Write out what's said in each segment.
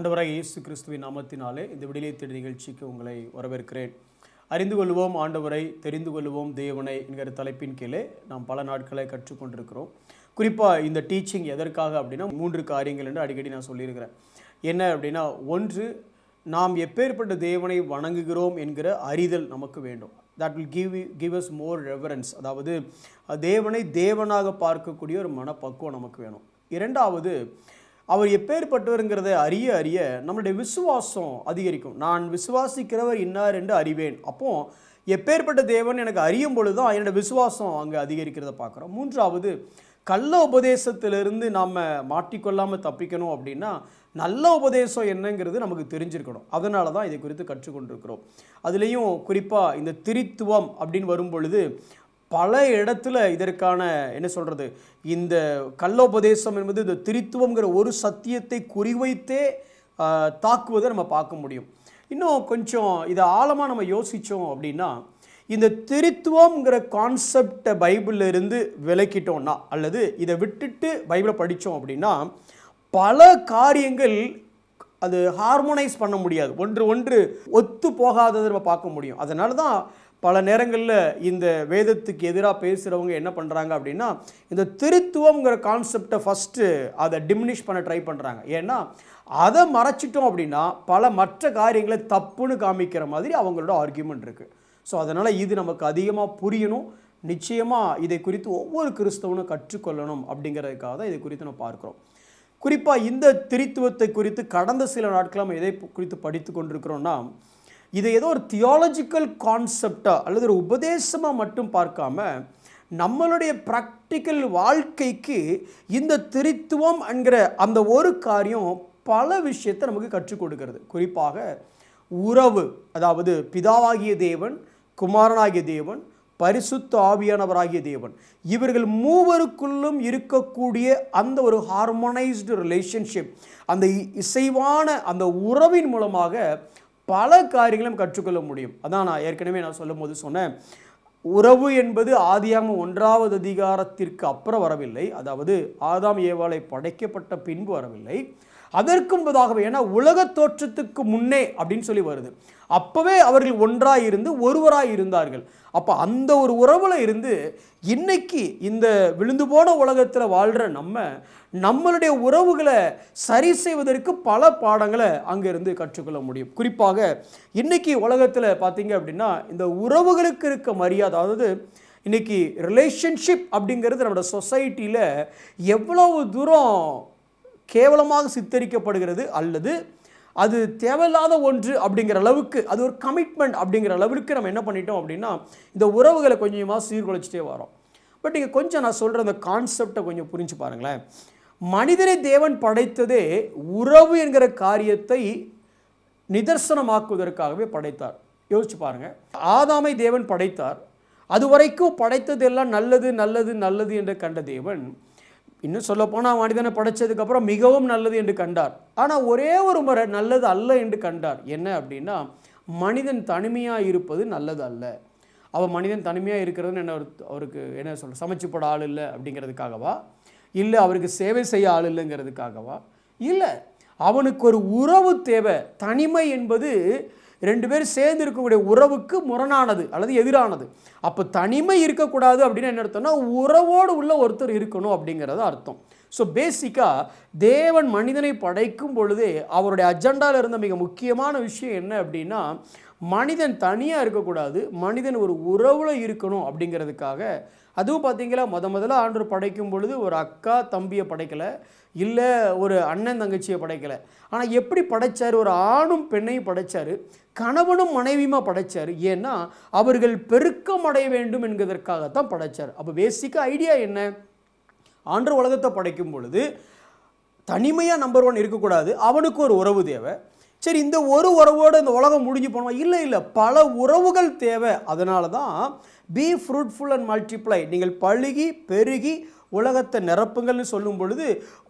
ஆண்டவராகிய இயேசு கிறிஸ்துவின் நாமத்தினாலே இந்த விடுதலை தேடி நிகழ்ச்சிக்கு உங்களை வரவேற்கிறேன். அறிந்து கொள்வோம் ஆண்டவரை, தெரிந்து கொள்வோம் தேவனை என்கிற தலைப்பின் கீழே நாம் பல நாட்களை கற்றுக்கொண்டிருக்கிறோம். குறிப்பாக இந்த டீச்சிங் எதற்காக அப்படின்னா 3 காரியங்கள் என்று அடிக்கடி நான் சொல்லியிருக்கிறேன். என்ன அப்படின்னா, ஒன்று, நாம் எப்பேற்பட்ட தேவனை வணங்குகிறோம் என்கிற அறிதல் நமக்கு வேண்டும். That will give us more reverence. அதாவது தேவனை தேவனாக பார்க்கக்கூடிய ஒரு மனப்பக்குவம் நமக்கு வேணும். இரண்டாவது, அவர் எப்பேற்பட்டவருங்கிறத அறிய அறிய நம்மளுடைய விசுவாசம் அதிகரிக்கும். நான் விசுவாசிக்கிறவர் இன்னார் என்று அறிவேன். அப்போது எப்பேற்பட்ட தேவன் எனக்கு அறியும் பொழுது தான் என்னோடய விசுவாசம் அங்கே அதிகரிக்கிறத பார்க்குறோம். மூன்றாவது, கள்ள உபதேசத்திலிருந்து நாம் மாட்டிக்கொள்ளாமல் தப்பிக்கணும் அப்படின்னா நல்ல உபதேசம் என்னங்கிறது நமக்கு தெரிஞ்சிருக்கணும். அதனால தான் இதை குறித்து கற்றுக்கொண்டிருக்கிறோம். அதுலேயும் குறிப்பாக இந்த திரித்துவம் அப்படின்னு வரும் பொழுது பல இடத்துல இதற்கான என்ன சொல்கிறது, இந்த கள்ளோபதேசம் என்பது இந்த திரித்துவங்கிற ஒரு சத்தியத்தை குறிவைத்தே தாக்குவதை நம்ம பார்க்க முடியும். இன்னும் கொஞ்சம் இதை ஆழமாக நம்ம யோசித்தோம் அப்படின்னா, இந்த திரித்துவங்கிற கான்செப்டை பைபிளில் இருந்து விலக்கிட்டோம்னா அல்லது இதை விட்டுட்டு பைபிளை படித்தோம் அப்படின்னா பல காரியங்கள் அது ஹார்மோனைஸ் பண்ண முடியாது, ஒன்று ஒத்து போகாததை நம்ம பார்க்க முடியும். அதனால தான் பல நேரங்களில் இந்த வேதத்துக்கு எதிராக பேசுகிறவங்க என்ன பண்ணுறாங்க அப்படின்னா, இந்த திருத்துவங்கிற கான்செப்டை ஃபஸ்ட்டு அதை டிமினிஷ் பண்ண ட்ரை பண்ணுறாங்க. ஏன்னா அதை மறைச்சிட்டோம் அப்படின்னா பல மற்ற காரியங்களை தப்புன்னு காமிக்கிற மாதிரி அவங்களோட ஆர்கியூமெண்ட் இருக்குது. ஸோ அதனால் இது நமக்கு அதிகமாக புரியணும். நிச்சயமாக இதை குறித்து ஒவ்வொரு கிறிஸ்தவனும் கற்றுக்கொள்ளணும் அப்படிங்கிறதுக்காக தான் இதை குறித்து நம்ம பார்க்குறோம். குறிப்பாக இந்த திரித்துவத்தை குறித்து கடந்த சில நாட்கள் நம்ம எதை குறித்து படித்து கொண்டிருக்கிறோன்னா, இதை ஏதோ ஒரு தியாலஜிக்கல் கான்செப்டாக அல்லது ஒரு உபதேசமாக மட்டும் பார்க்காம நம்மளுடைய ப்ராக்டிக்கல் வாழ்க்கைக்கு இந்த திரித்துவம் என்கிற அந்த ஒரு காரியம் பல விஷயத்தை நமக்கு கற்றுக் கொடுக்கிறது. குறிப்பாக உறவு, அதாவது பிதாவாகிய தேவன், குமாரனாகிய தேவன், பரிசுத்த ஆவியானவராகிய தேவன், இவர்கள் மூவருக்குள்ளும் இருக்கக்கூடிய அந்த ஒரு ஹார்மோனைஸ்டு ரிலேஷன்ஷிப், அந்த இசைவான அந்த உறவின் மூலமாக பல காரியங்களும் கற்றுக்கொள்ள முடியும். அதான் நான் ஏற்கனவே சொல்லும் போது சொன்னேன், உறவு என்பது ஆதியாகமம் 1வது அதிகாரத்திற்கு அப்புறம் வரவில்லை. அதாவது ஆதாம் ஏவாளை படைக்கப்பட்ட பின்பு வரவில்லை, அதற்கு முன்பதாகவே. ஏன்னா உலக தோற்றத்துக்கு முன்னே அப்படின்னு சொல்லி வருது. அப்போவே அவர்கள் ஒன்றாக இருந்து ஒருவராக இருந்தார்கள். அப்போ அந்த ஒரு உறவில் இருந்து இன்னைக்கு இந்த விழுந்து போன உலகத்தில் வாழ்கிற நம்மளுடைய உறவுகளை சரி செய்வதற்கு பல பாடங்களை அங்கேருந்து கற்றுக்கொள்ள முடியும். குறிப்பாக இன்னைக்கு உலகத்தில் பார்த்தீங்க அப்படின்னா இந்த உறவுகளுக்கு இருக்க மரியாதை, அதாவது இன்னைக்கு ரிலேஷன்ஷிப் அப்படிங்கிறது நம்மளோட சொசைட்டியில் எவ்வளவு தூரம் கேவலமாக சித்தரிக்கப்படுகிறது, அல்லது அது தேவையில்லாத ஒன்று அப்படிங்கிற அளவுக்கு, அது ஒரு கமிட்மெண்ட் அப்படிங்கிற அளவுக்கு நம்ம என்ன பண்ணிட்டோம் அப்படின்னா இந்த உறவுகளை கொஞ்சமாக சீர்குலைச்சிட்டே வரோம். பட் நீங்கள் கொஞ்சம் நான் சொல்கிற அந்த கான்செப்டை கொஞ்சம் புரிஞ்சு பாருங்களேன். மனிதனை தேவன் படைத்ததே உறவு என்கிற காரியத்தை நிதர்சனமாக்குவதற்காகவே படைத்தார். யோசிச்சு பாருங்கள், ஆதாமை தேவன் படைத்தார். அதுவரைக்கும் படைத்தது எல்லாம் நல்லது நல்லது நல்லது என்று கண்ட தேவன், இன்னும் சொல்லப்போனால் மனிதனை படைத்ததுக்கப்புறம் மிகவும் நல்லது என்று கண்டார். ஆனால் ஒரே ஒரு முறை நல்லது அல்ல என்று கண்டார். என்ன அப்படின்னா, மனிதன் தனிமையாக இருப்பது நல்லது அல்ல. அவன் மனிதன் தனிமையாக இருக்கிறதுன்னு என்ன அவருக்கு என்ன சொல்ற, சமைச்சு போட ஆள் இல்லை அப்படிங்கிறதுக்காகவா, இல்லை அவருக்கு சேவை செய்ய ஆள் இல்லைங்கிறதுக்காகவா, இல்லை, அவனுக்கு ஒரு உறவு தேவை. தனிமை என்பது 2 பேர் சேர்ந்து இருக்கக்கூடிய உறவுக்கு முரணானது அல்லது எதிரானது. அப்போ தனிமை இருக்கக்கூடாது அப்படின்னு என்ன அர்த்தம்னா, உறவோடு உள்ள ஒருத்தர் இருக்கணும் அப்படிங்கிறது அர்த்தம். ஸோ பேசிக்காக தேவன் மனிதனை படைக்கும் பொழுதே அவருடைய அஜெண்டாவில் இருந்த மிக முக்கியமான விஷயம் என்ன அப்படின்னா, மனிதன் தனியாக இருக்கக்கூடாது, மனிதன் ஒரு உறவில் இருக்கணும் அப்படிங்கிறதுக்காக. அதுவும் பார்த்தீங்களா, முதல்ல ஆண்டவர் படைக்கும் பொழுது ஒரு அக்கா தம்பியை படைக்கலை, இல்லை ஒரு அண்ணன் தங்கச்சியை படைக்கலை. ஆனால் எப்படி படைத்தார், ஒரு ஆணும் பெண்ணையும் படைத்தார், கணவனும் மனைவியுமா படைத்தார். ஏன்னா அவர்கள் பெருக்கம் அடைய வேண்டும் என்கிறதற்காகத்தான் படைத்தார். அப்போ பேசிக்காக ஐடியா என்ன, ஆண்டவர் உலகத்தை படைக்கும் பொழுது தனிமையாக நம்பர் 1 இருக்கக்கூடாது, அவனுக்கு ஒரு உறவு தேவை. சரி, இந்த ஒரு உறவோடு இந்த உலகம் முடிஞ்சு போனோம், இல்லை, பல உறவுகள் தேவை. அதனால தான் பி ஃப்ரூட்ஃபுல் அண்ட் மல்டிப்ளை, நீங்கள் பழுகி பெருகி உலகத்தை நிரப்புங்கள்னு சொல்லும் பொழுது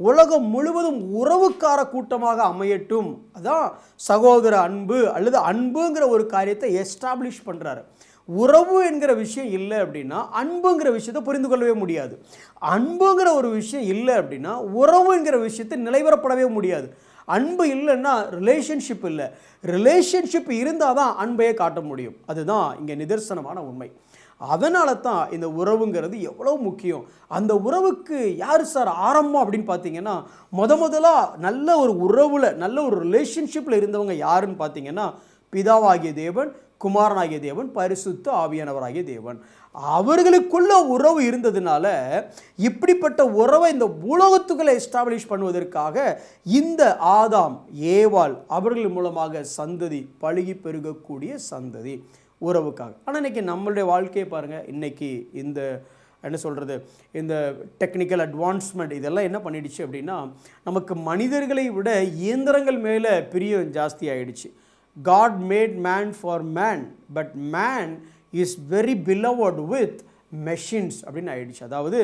உலகம் முழுவதும் உறவுக்கார கூட்டமாக அமையட்டும். அதான் சகோதர அன்பு அல்லது அன்புங்கிற ஒரு காரியத்தை எஸ்டாப்ளிஷ் பண்ணுறாரு. உறவு என்கிற விஷயம் இல்லை அப்படின்னா அன்புங்கிற விஷயத்தை புரிந்து கொள்ளவே முடியாது. அன்புங்கிற ஒரு விஷயம் இல்லை அப்படின்னா உறவு என்கிற விஷயத்தை நிலைவரப்படவே முடியாது. அன்பு இல்லைன்னா ரிலேஷன்ஷிப் இல்லை. ரிலேஷன்ஷிப் இருந்தால் தான் அன்பையே காட்ட முடியும். அதுதான் இங்கே நிதர்சனமான உண்மை. அதனால தான் இந்த உறவுங்கிறது எவ்வளோ முக்கியம். அந்த உறவுக்கு யார் சார் ஆரம்பம் அப்படின்னு பார்த்தீங்கன்னா, முதலாக நல்ல ஒரு உறவில், நல்ல ஒரு ரிலேஷன்ஷிப்பில் இருந்தவங்க யாருன்னு பார்த்தீங்கன்னா, பிதாவாகிய தேவன், குமாரனாகிய தேவன், பரிசுத்த ஆவியானவராகிய தேவன். அவர்களுக்குள்ள உறவு இருந்ததுனால இப்படிப்பட்ட உறவை இந்த உலகத்துக்குள்ள எஸ்டாப்ளிஷ் பண்ணுவதற்காக இந்த ஆதாம் ஏவாள் அவர்கள் மூலமாக சந்ததி பழுகி பெருகக்கூடிய சந்ததி உறவுக்காக. ஆனால் இன்றைக்கி நம்மளுடைய வாழ்க்கையை பாருங்கள். இன்றைக்கி இந்த என்ன சொல்கிறது, இந்த டெக்னிக்கல் அட்வான்ஸ்மெண்ட் இதெல்லாம் என்ன பண்ணிடுச்சு அப்படின்னா, நமக்கு மனிதர்களை விட இயந்திரங்கள் மேலே பிரியம் ஜாஸ்தி ஆகிடுச்சு. God made man for man, but man is very beloved with machines அப்படின்னு ஆயிடுச்சு. அதாவது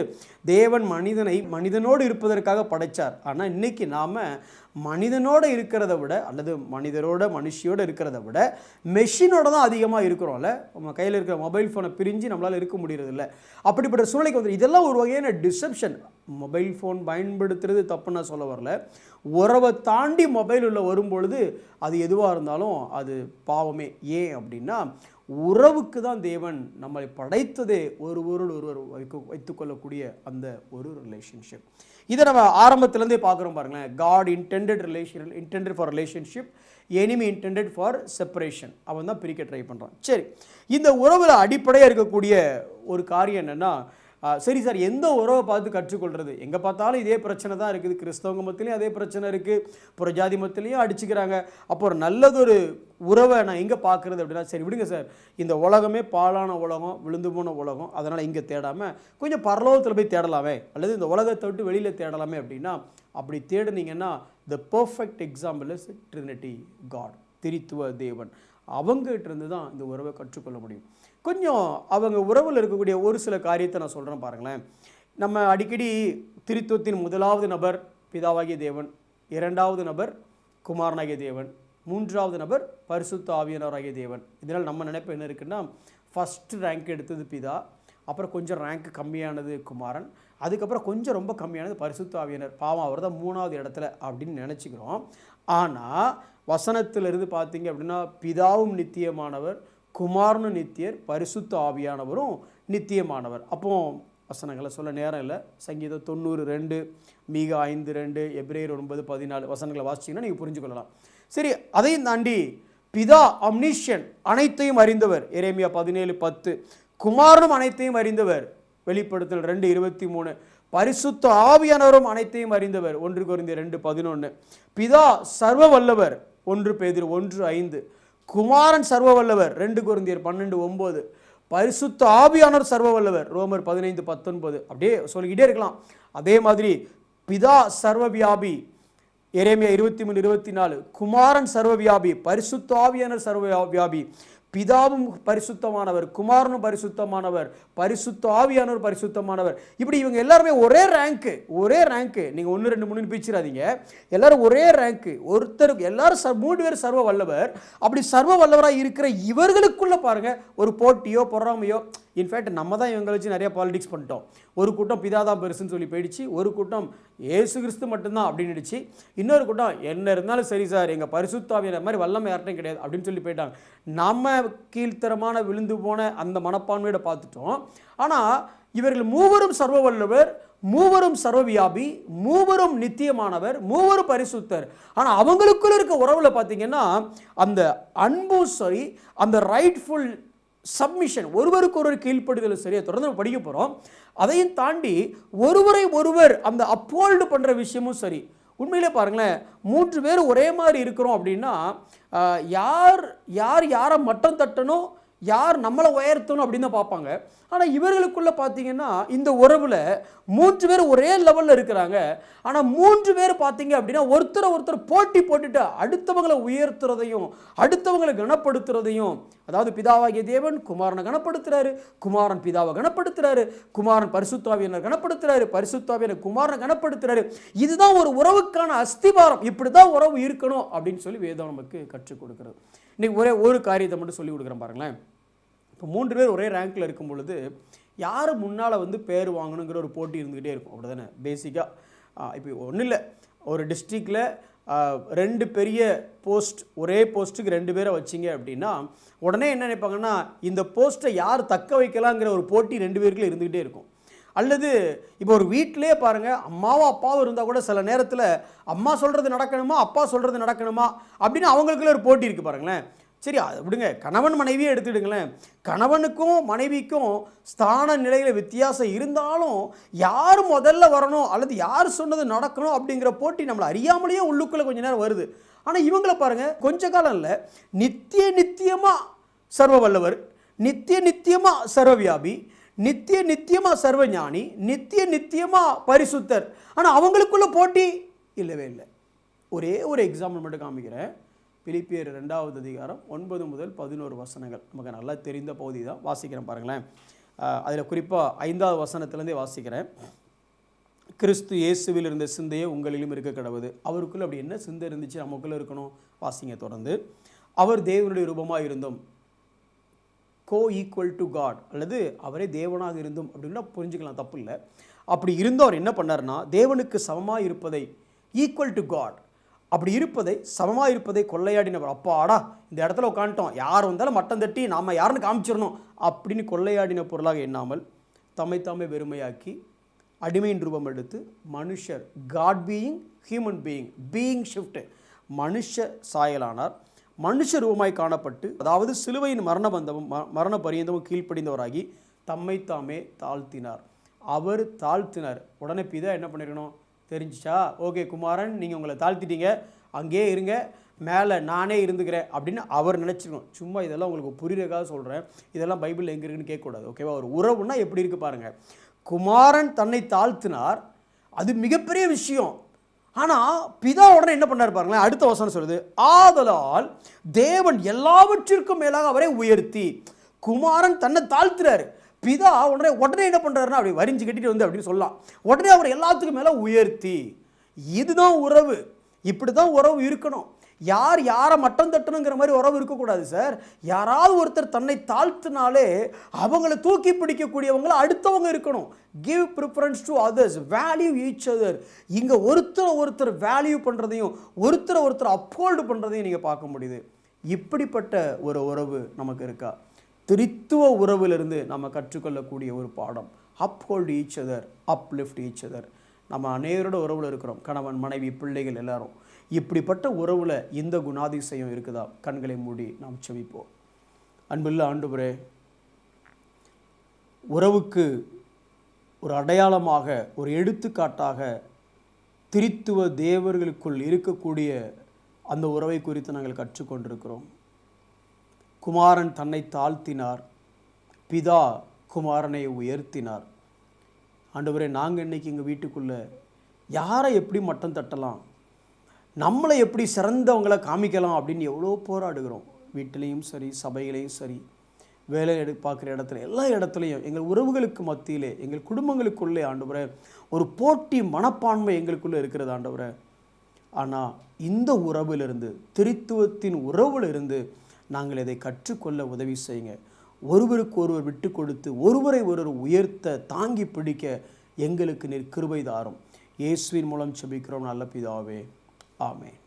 தேவன் மனிதனை மனிதனோடு இருப்பதற்காக படைத்தார். ஆனால் இன்றைக்கி நாம் மனிதனோடு இருக்கிறத விட, அல்லது மனுஷியோடு இருக்கிறத விட மெஷினோட தான் அதிகமாக இருக்கிறோம்ல. நம்ம கையில் இருக்கிற மொபைல் ஃபோனை பிரிஞ்சு நம்மளால் இருக்க முடியறதில்ல. அப்படிப்பட்ட சூழ்நிலைக்கு வந்து இதெல்லாம் ஒரு வகையான டிசெப்ஷன். மொபைல் ஃபோன் பயன்படுத்துறது தப்புன்னு நான் சொல்ல வரல. உறவை தாண்டி மொபைல் உள்ள வரும்பொழுது அது எதுவாக இருந்தாலும் அது பாவமே. ஏன் அப்படின்னா, உறவுக்கு தான் தேவன் நம்மளை படைத்ததே ஒருவரோடு ஒருவர் வைத்துக்கொள்ளக்கூடிய அந்த ஒரு ரிலேஷன்ஷிப். இதை நம்ம ஆரம்பத்துலேருந்தே பார்க்குறோம் பாருங்களேன். God intended for relationship, enemy intended for separation. அவன் தான் பிரிக்க ட்ரை பண்ணுறான். சரி, இந்த உறவில் அடிப்படையாக இருக்கக்கூடிய ஒரு காரியம் என்னென்னா, சரி சார், எந்த உறவை பார்த்து கற்றுக்கொள்கிறது? எங்கே பார்த்தாலும் இதே பிரச்சனை தான் இருக்குது. கிறிஸ்தவங்க மத்தியிலையும் அதே பிரச்சனை இருக்குது, புறஜாதி மத்தியிலையும் அடிச்சுக்கிறாங்க. அப்போ ஒரு நல்லதொரு உறவை நான் எங்கே பார்க்குறது அப்படின்னா, சரி விடுங்க சார், இந்த உலகமே பாழான உலகம், விழுந்து போன உலகம், அதனால் இங்கே தேடாமல் கொஞ்சம் பரலோகத்தில் போய் தேடலாமே, அல்லது இந்த உலகத்தை விட்டு வெளியில் தேடலாமே அப்படின்னா, அப்படி தேடுனீங்கன்னா the perfect example is Trinity God, திரித்துவ தேவன். அவங்ககிட்ட இருந்து தான் இந்த உறவை கற்றுக்கொள்ள முடியும். கொஞ்சம் அவங்க உறவில் இருக்கக்கூடிய ஒரு சில காரியத்தை நான் சொல்கிறேன் பாருங்களேன். நம்ம அடிக்கடி திரித்துவத்தின் முதலாவது நபர் பிதாவாகிய தேவன், இரண்டாவது நபர் குமாரனாகிய தேவன், மூன்றாவது நபர் பரிசுத்த ஆவியானவராகிய தேவன். இதனால் நம்ம நினைப்பு என்ன இருக்குன்னா, ஃபஸ்ட்டு ரேங்க் எடுத்தது பிதா, அப்புறம் கொஞ்சம் ரேங்க் கம்மியானது குமாரன், அதுக்கப்புறம் கொஞ்சம் ரொம்ப கம்மியானது பரிசுத்த ஆவியானர். பாவம் அவர் தான் மூணாவது இடத்துல அப்படின்னு நினச்சிக்கிறோம். ஆனால் வசனத்திலிருந்து பார்த்தீங்க அப்படின்னா, பிதாவும் நித்தியமானவர், குமாரனும் நித்தியர், பரிசுத்த ஆவியானவரும் நித்தியமானவர். அப்போ வசனங்களை சொல்ல நேரம் இல்லை. சங்கீதம் 90:2, மீகா 5:2, எபிரேயர் 9:14 வசனங்களை வாசிச்சிங்கன்னா நீங்கள் புரிஞ்சுக்கொள்ளலாம். சரி, அதையும் தாண்டி பிதா அம்னிஷியன், அனைத்தையும் அறிந்தவர், எரேமியா 17:10. குமாரனும் அனைத்தையும் அறிந்தவர், வெளிப்படுத்தல் 2:23. பரிசுத்த ஆவியானவரும் அனைத்தையும் அறிந்தவர், 1 கொரிந்தியர் 2:11. பிதா சர்வ வல்லவர், 1 பேதுரு 1:5. குமாரன் சர்வ வல்லவர், 2 கொரிந்தியர் 12:9. பரிசுத்த ஆவியானவர் சர்வ வல்லவர், ரோமர் 15:19. அப்படியே சொல்லிக்கிட்டே இருக்கலாம். அதே மாதிரி பிதா சர்வ வியாபி, எரேமியா 23:24. குமாரன் சர்வ வியாபி, பரிசுத்த ஆவியானவர் சர்வ வியாபி. பிதாவும் பரிசுத்தமானவர், குமாரனும் பரிசுத்தமானவர், பரிசுத்த ஆவியானவர் பரிசுத்தமானவர். இப்படி இவங்க எல்லாருமே ஒரே ரேங்க்கு. நீங்கள் 1, 2, 3 பிரிச்சிடாதீங்க. எல்லாரும் ஒரே ரேங்க்கு. ஒருத்தருக்கு எல்லாரும் 3 பேர் சர்வ வல்லவர். அப்படி சர்வ வல்லவராக இருக்கிற இவர்களுக்குள்ள பாருங்க ஒரு போட்டியோ பொறாமையோ. இன்ஃபேக்ட் நம்ம தான் இவங்களை வச்சு நிறைய பாலிடிக்ஸ் பண்ணிட்டோம். ஒரு கூட்டம் பிதா தான் பெருசுன்னு சொல்லி போயிடுச்சு, ஒரு கூட்டம் ஏசு கிறிஸ்து மட்டும்தான் அப்படின்னுடுச்சு, இன்னொரு கூட்டம் என்ன இருந்தாலும் சரி சார், எங்கள் பரிசுத்தாவியர் மாதிரி வல்லமை யார்ட்டையும் கிடையாது அப்படின்னு சொல்லி போயிட்டாங்க. நம்ம கீழ்த்தரமான விழுந்து போன அந்த மனப்பான்மையோட பார்த்துட்டோம். ஆனால் இவர்கள் மூவரும் சர்வ வல்லவர், மூவரும் சர்வவியாபி, மூவரும் நித்தியமானவர், மூவரும் பரிசுத்தர். ஆனால் அவங்களுக்குள்ள இருக்க உறவில் பார்த்தீங்கன்னா அந்த அன்பும் சரி, அந்த ரைட்ஃபுல் சப்மிஷன், ஒருவருக்கு ஒருவர் கீழ்ப்படுதல் சரியா தொடர்ந்து நம்ம படிக்க போகிறோம். அதையும் தாண்டி ஒருவரை ஒருவர் அந்த அப்போல்டு பண்ணுற விஷயமும் சரி. உண்மையிலே பாருங்களேன், 3 பேர் ஒரே மாதிரி இருக்கிறோம் அப்படின்னா யார் யாரை மட்டம் தட்டணும், யார் நம்மளை உயர்த்தணும் அப்படின்னு தான் பார்ப்பாங்க. ஆனால் இவர்களுக்குள்ள பார்த்தீங்கன்னா இந்த உறவில் 3 பேர் ஒரே லெவலில் இருக்கிறாங்க. ஆனால் 3 பேர் பார்த்தீங்க அப்படின்னா ஒருத்தர் போட்டி போட்டுட்டு அடுத்தவங்களை உயர்த்துறதையும் அடுத்தவங்களை கனப்படுத்துறதையும், அதாவது பிதாவாகிய தேவன் குமாரனை கனப்படுத்துறாரு, குமாரன் பிதாவை கனப்படுத்துறாரு, குமாரன் பரிசுத்தாவியனை கனப்படுத்துறாரு, பரிசுத்தாவியனை குமாரனை கனப்படுத்துறாரு. இதுதான் ஒரு உறவுக்கான அஸ்திவாரம். இப்படி தான் உறவு இருக்கணும் அப்படின்னு சொல்லி வேதம் நமக்கு கற்றுக் கொடுக்குறது. இன்னைக்கு ஒரே ஒரு காரியத்தை மட்டும் சொல்லி கொடுக்குறேன் பாருங்களேன். இப்போ 3 பேர் ஒரே ரேங்க்கில் இருக்கும் பொழுது யார் முன்னால் பேர் வாங்கணுங்கிற ஒரு போட்டி இருந்துக்கிட்டே இருக்கும். அப்படி தானே பேசிக்காக. இப்போ ஒன்றும் இல்லை, ஒரு டிஸ்ட்ரிக்டில் 2 பெரிய போஸ்ட், ஒரே போஸ்ட்டுக்கு 2 பேரை வச்சிங்க அப்படின்னா உடனே என்ன நினைப்பாங்கன்னா, இந்த போஸ்ட்டை யார் தக்க வைக்கலாங்கிற ஒரு போட்டி 2 பேருக்குள்ள இருந்துக்கிட்டே இருக்கும். அல்லது இப்போ ஒரு வீட்டிலே பாருங்கள், அம்மாவும் அப்பாவும் இருந்தால் கூட சில நேரத்தில் அம்மா சொல்கிறது நடக்கணுமா அப்பா சொல்கிறது நடக்கணுமா அப்படின்னு அவங்களுக்குள்ள ஒரு போட்டி இருக்குது பாருங்களேன். சரி, அதை விடுங்க, கணவன் மனைவியே எடுத்துக்கிடுங்களேன். கணவனுக்கும் மனைவிக்கும் ஸ்தான நிலையில் வித்தியாசம் இருந்தாலும் யார் முதல்ல வரணும் அல்லது யார் சொன்னது நடக்கணும் அப்படிங்கிற போட்டி நம்மளை அறியாமலேயே உள்ளுக்குள்ளே கொஞ்ச நேரம் வருது. ஆனால் இவங்கள பாருங்கள், கொஞ்ச காலம் இல்லை, நித்தியமாக சர்வ வல்லவர், நித்தியமாக சர்வவியாபி, நித்தியமாக சர்வஞானி, நித்தியமாக பரிசுத்தர். ஆனால் அவங்களுக்குள்ள போட்டி இல்லவே இல்லை. ஒரே ஒரு எக்ஸாம்பிள் மட்டும் காமிக்கிறேன். பிலிப்பியர் 2வது அதிகாரம் 9 முதல் 11 வசனங்கள் நமக்கு நல்லா தெரிந்த பகுதி தான். வாசிக்கிறேன் பாருங்களேன். அதில் குறிப்பாக 5வது வசனத்திலேருந்தே வாசிக்கிறேன். கிறிஸ்து இயேசுவில் இருந்த சிந்தையே உங்களிலும் இருக்க கடவுது. அவருக்குள்ள அப்படி என்ன சிந்தை இருந்துச்சு நமக்குள்ளே இருக்கணும்? வாசிங்க தொடர்ந்து. அவர் தேவனுடைய ரூபமாக இருந்தும், ஈக்குவல் டு காட், அல்லது அவரே தேவனாக இருந்தும் அப்படின்னா புரிஞ்சுக்கலாம், தப்பு இல்லை. அப்படி இருந்தும் அவர் என்ன பண்ணார்னா, தேவனுக்கு சமமாக இருப்பதை, ஈக்குவல் டு காட், அப்படி இருப்பதை, சமமாக இருப்பதை கொள்ளையாடினவர். அப்பாடா இந்த இடத்துல உட்காந்துட்டோம், யார் வந்தாலும் மட்டம் தட்டி நாம் யாருன்னு காமிச்சிடணும் அப்படின்னு கொள்ளையாடின பொருளாக எண்ணாமல் தம்மைத்தாமே வெறுமையாக்கி அடிமையின் ரூபம் எடுத்து மனுஷர், God being human being shift, மனுஷ சாயலானார். மனுஷ ரூபமாய் காணப்பட்டு, அதாவது சிலுவையின் மரண பரியந்தமும் கீழ்ப்படிந்தவராகி தம்மைத்தாமே தாழ்த்தினார். அவர் தாழ்த்தினார். உடனே பிதா என்ன பண்ணிருக்கணும் தெரிஞ்சிச்சா? ஓகே குமாரன், நீங்கள் உங்களை தாழ்த்திட்டீங்க, அங்கேயே இருங்க, மேலே நானே இருந்துக்கிறேன் அப்படின்னு அவர் நினச்சிக்கணும். சும்மா இதெல்லாம் உங்களுக்கு புரியுறதுக்காக சொல்கிறேன், இதெல்லாம் பைபிளில் எங்கே இருக்குன்னு கேட்கக்கூடாது. ஓகேவா? ஒரு உறவுன்னா எப்படி இருக்குது பாருங்கள். குமாரன் தன்னை தாழ்த்தினார், அது மிகப்பெரிய விஷயம். ஆனால் பிதா உடனே என்ன பண்ணார் பாருங்களேன். அடுத்த வசனம் சொல்லுது, ஆதலால் தேவன் எல்லாவற்றிற்கும் மேலாக அவரை உயர்த்தி. குமாரன் தன்னை தாழ்த்துறாரு, பிதா உடனே என்ன பண்ணுறாருன்னா அப்படி வரிஞ்சு கட்டிட்டு வந்து அப்படின்னு சொல்லலாம். உடனே அவர் எல்லாத்துக்கும் மேலே உயர்த்தி. இதுதான் உறவு, இப்படி தான் உறவு இருக்கணும். யாரை மட்டம் தட்டணுங்கிற மாதிரி உறவு இருக்கக்கூடாது சார். யாராவது ஒருத்தர் தன்னை தாழ்த்தினாலே அவங்கள தூக்கி பிடிக்கக்கூடியவங்கள அடுத்தவங்க இருக்கணும். Give preference to others, value each other. இங்கே ஒருத்தர் வேல்யூ பண்ணுறதையும் ஒருத்தர் அப்ஹோல்டு பண்ணுறதையும் நீங்கள் பார்க்க முடியுது. இப்படிப்பட்ட ஒரு உறவு நமக்கு இருக்கா? திரித்துவ உறவிலிருந்து நம்ம கற்றுக்கொள்ளக்கூடிய ஒரு பாடம், uphold each other, uplift each other. நம்ம அநேகரோட உறவில் இருக்கிறோம், கணவன் மனைவி பிள்ளைகள் எல்லாரும். இப்படிப்பட்ட உறவில் இந்த குணாதிசயம் இருக்குதா? கண்களை மூடி நாம் செபிப்போம். அன்புள்ள ஆண்டவரே, உறவுக்கு ஒரு அடையாளமாக, ஒரு எடுத்துக்காட்டாக திரித்துவ தேவர்களுக்குள் இருக்கக்கூடிய அந்த உறவை குறித்து நாங்கள் கற்றுக்கொண்டிருக்கிறோம். குமாரன் தன்னை தாழ்த்தினார், பிதா குமாரனை உயர்த்தினார். ஆண்டவரே, நாங்கள் இன்றைக்கி எங்கள் வீட்டுக்குள்ளே யாரை எப்படி மட்டம் தட்டலாம், நம்மளை எப்படி சிறந்தவங்களை காமிக்கலாம் அப்படின்னு எவ்வளோ போராடுகிறோம். வீட்டிலையும் சரி, சபையிலையும் சரி, வேலை பார்க்குற இடத்துல, எல்லா இடத்துலையும் எங்கள் உறவுகளுக்கு மத்தியிலே, எங்கள் குடும்பங்களுக்குள்ளே ஆண்டவரே ஒரு போட்டி மனப்பான்மை எங்களுக்குள்ளே இருக்கிறது ஆண்டவரே. ஆனால் இந்த உறவிலிருந்து, திரித்துவத்தின் உறவிலிருந்து நாங்கள் இதை கற்றுக்கொள்ள உதவி செய்யுங்க. ஒருவருக்கு ஒருவர் விட்டு கொடுத்து ஒருவரை ஒருவர் உயர்த்த, தாங்கி பிடிக்க எங்களுக்கு நீர் கிருபை தாரும். இயேசுவின் மூலம் செபிக்கிறோம் நல்ல பிதாவே, ஆமென்.